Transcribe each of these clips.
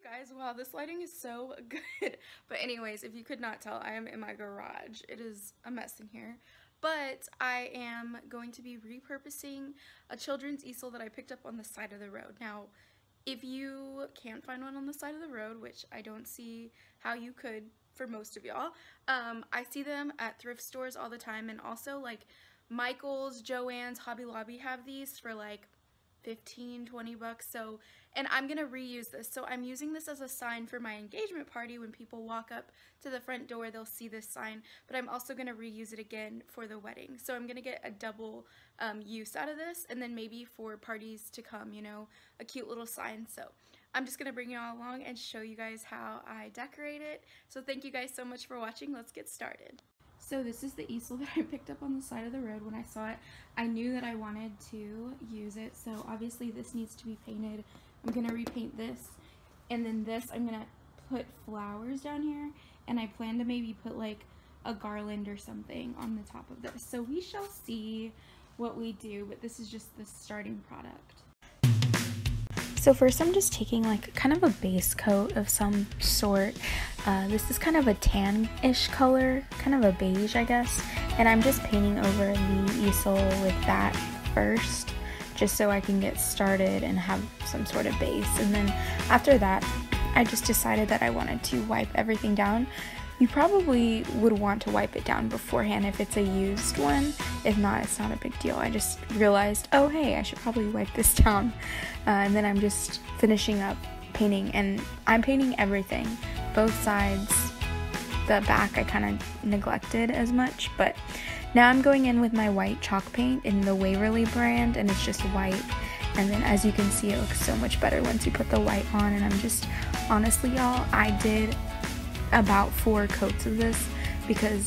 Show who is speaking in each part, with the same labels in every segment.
Speaker 1: guys, wow, this lighting is so good. But anyways, if you could not tell, I am in my garage. It is a mess in here. But I am going to be repurposing a children's easel that I picked up on the side of the road. Now, if you can't find one on the side of the road, which I don't see how you could for most of y'all, I see them at thrift stores all the time, and also like Michael's, Joann's, Hobby Lobby have these for like 15, 20 bucks. So, and I'm gonna reuse this. So I'm using this as a sign for my engagement party. When people walk up to the front door, they'll see this sign, but I'm also gonna reuse it again for the wedding. So I'm gonna get a double use out of this, and then maybe for parties to come, you know, a cute little sign. So I'm just gonna bring you all along and show you guys how I decorate it. So thank you guys so much for watching. Let's get started. So this is the easel that I picked up on the side of the road. When I saw it, I knew that I wanted to use it. So obviously this needs to be painted. I'm gonna repaint this, and then this I'm gonna put flowers down here, and I plan to maybe put like a garland or something on the top of this. So we shall see what we do, but this is just the starting product. So first I'm just taking like kind of a base coat of some sort. This is kind of a tan-ish color, kind of a beige I guess, and I'm just painting over the easel with that first, just so I can get started and have some sort of base. And then after that, I just decided that I wanted to wipe everything down. You probably would want to wipe it down beforehand if it's a used one. If not, it's not a big deal. I just realized, oh hey, I should probably wipe this down. And then I'm just finishing up painting, and I'm painting everything, both sides. The back I kind of neglected as much, but now I'm going in with my white chalk paint in the Waverly brand, and it's just white. And then as you can see, it looks so much better once you put the white on. And I'm just, honestly y'all, I did about 4 coats of this because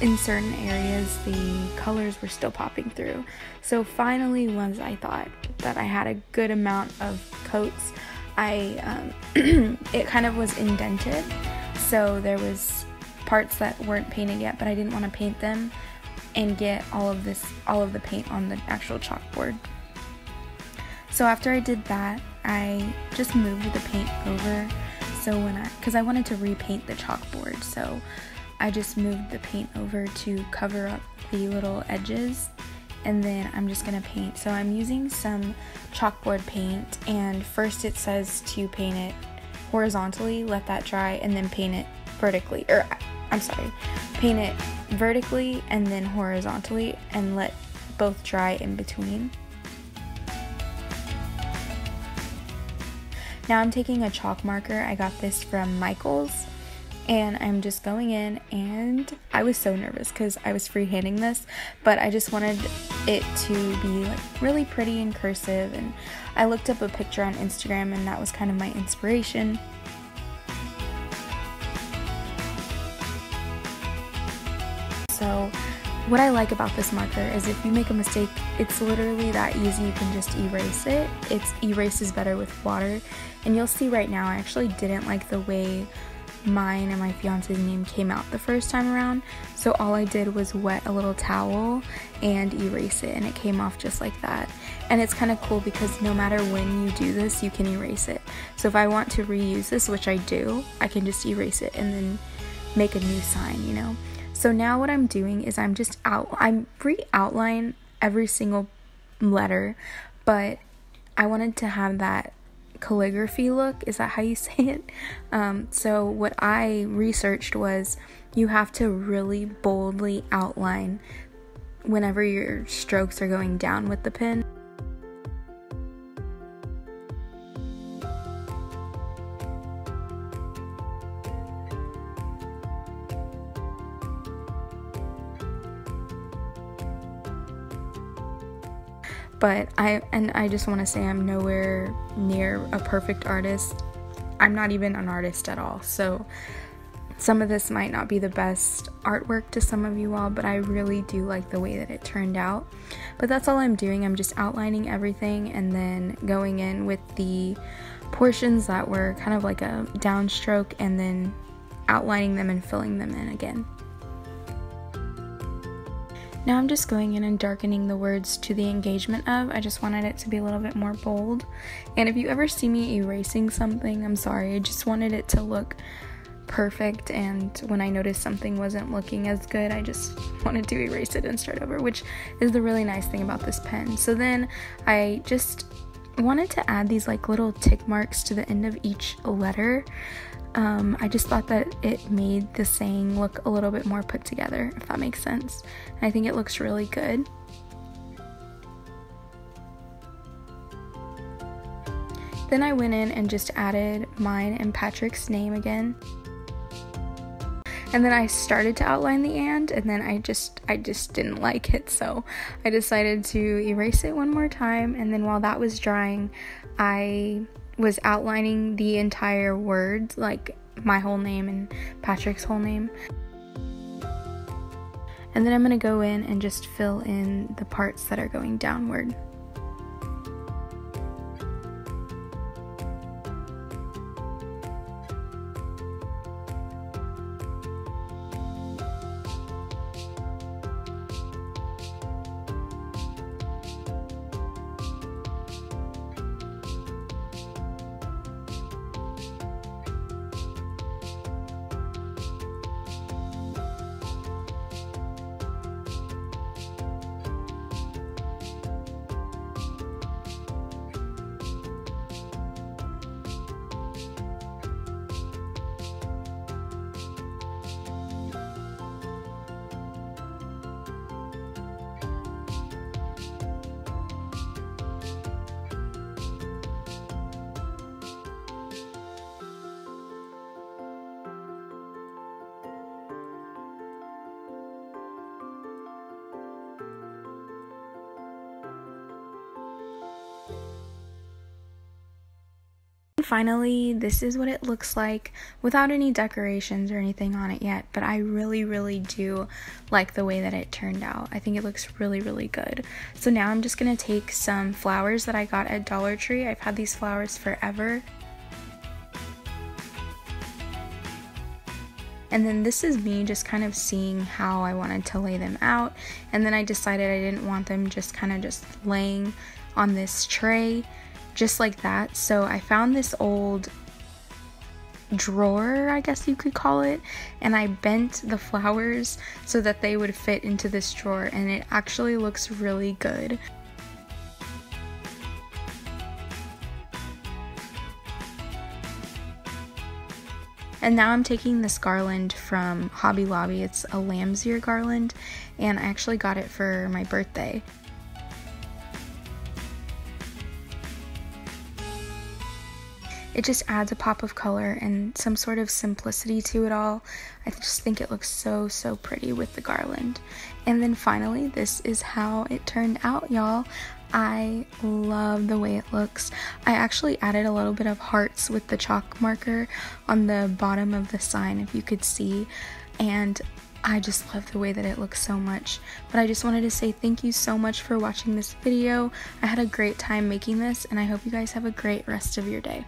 Speaker 1: in certain areas the colors were still popping through. So finally, once I thought that I had a good amount of coats, it kind of was indented, so there was parts that weren't painted yet, but I didn't want to paint them and get all of the paint on the actual chalkboard. So after I did that, I just moved the paint over. So because I wanted to repaint the chalkboard, so I just moved the paint over to cover up the little edges, and then I'm just gonna paint. So I'm using some chalkboard paint, and first it says to paint it horizontally, let that dry, and then paint it vertically, paint it vertically and then horizontally, and let both dry in between. Now I'm taking a chalk marker. I got this from Michael's, and I'm just going in, and I was so nervous because I was freehanding this, but I just wanted it to be like really pretty and cursive, and I looked up a picture on Instagram, and that was kind of my inspiration. So what I like about this marker is if you make a mistake, it's literally that easy. You can just erase it. It erases better with water. And you'll see right now, I actually didn't like the way mine and my fiance's name came out the first time around. So all I did was wet a little towel and erase it, and it came off just like that. And it's kind of cool because no matter when you do this, you can erase it. So if I want to reuse this, which I do, I can just erase it and then make a new sign, you know? So now what I'm doing is I'm re-outline every single letter, but I wanted to have that calligraphy look. Is that how you say it? So what I researched was you have to really boldly outline whenever your strokes are going down with the pen. But I just want to say I'm nowhere near a perfect artist. I'm not even an artist at all. So some of this might not be the best artwork to some of you all, but I really do like the way that it turned out. But that's all I'm doing. I'm just outlining everything and then going in with the portions that were kind of like a downstroke, and then outlining them and filling them in again. Now I'm just going in and darkening the words to the engagement of. I just wanted it to be a little bit more bold. And if you ever see me erasing something, I'm sorry. I just wanted it to look perfect, and when I noticed something wasn't looking as good, I just wanted to erase it and start over, which is the really nice thing about this pen. So then I just wanted to add these like little tick marks to the end of each letter. I just thought that it made the saying look a little bit more put together, if that makes sense. And I think it looks really good. Then I went in and just added mine and Patrick's name again. And then I started to outline the and then I just didn't like it, so I decided to erase it one more time. And then while that was drying, I was outlining the entire word, like my whole name and Patrick's whole name. And then I'm going to go in and just fill in the parts that are going downward. Finally, this is what it looks like without any decorations or anything on it yet, but I really do like the way that it turned out. I think it looks really good. So now I'm just gonna take some flowers that I got at Dollar Tree. I've had these flowers forever. And then this is me just kind of seeing how I wanted to lay them out, and then I decided I didn't want them just kind of just laying on this tray just like that. So I found this old drawer, I guess you could call it, and I bent the flowers so that they would fit into this drawer, and it actually looks really good. And now I'm taking this garland from Hobby Lobby. It's a lamb's ear garland, and I actually got it for my birthday. It just adds a pop of color and some sort of simplicity to it all. I just think it looks so pretty with the garland. And then finally, this is how it turned out, y'all. I love the way it looks. I actually added a little bit of hearts with the chalk marker on the bottom of the sign, if you could see, and I just love the way that it looks so much. But I just wanted to say thank you so much for watching this video. I had a great time making this, and I hope you guys have a great rest of your day.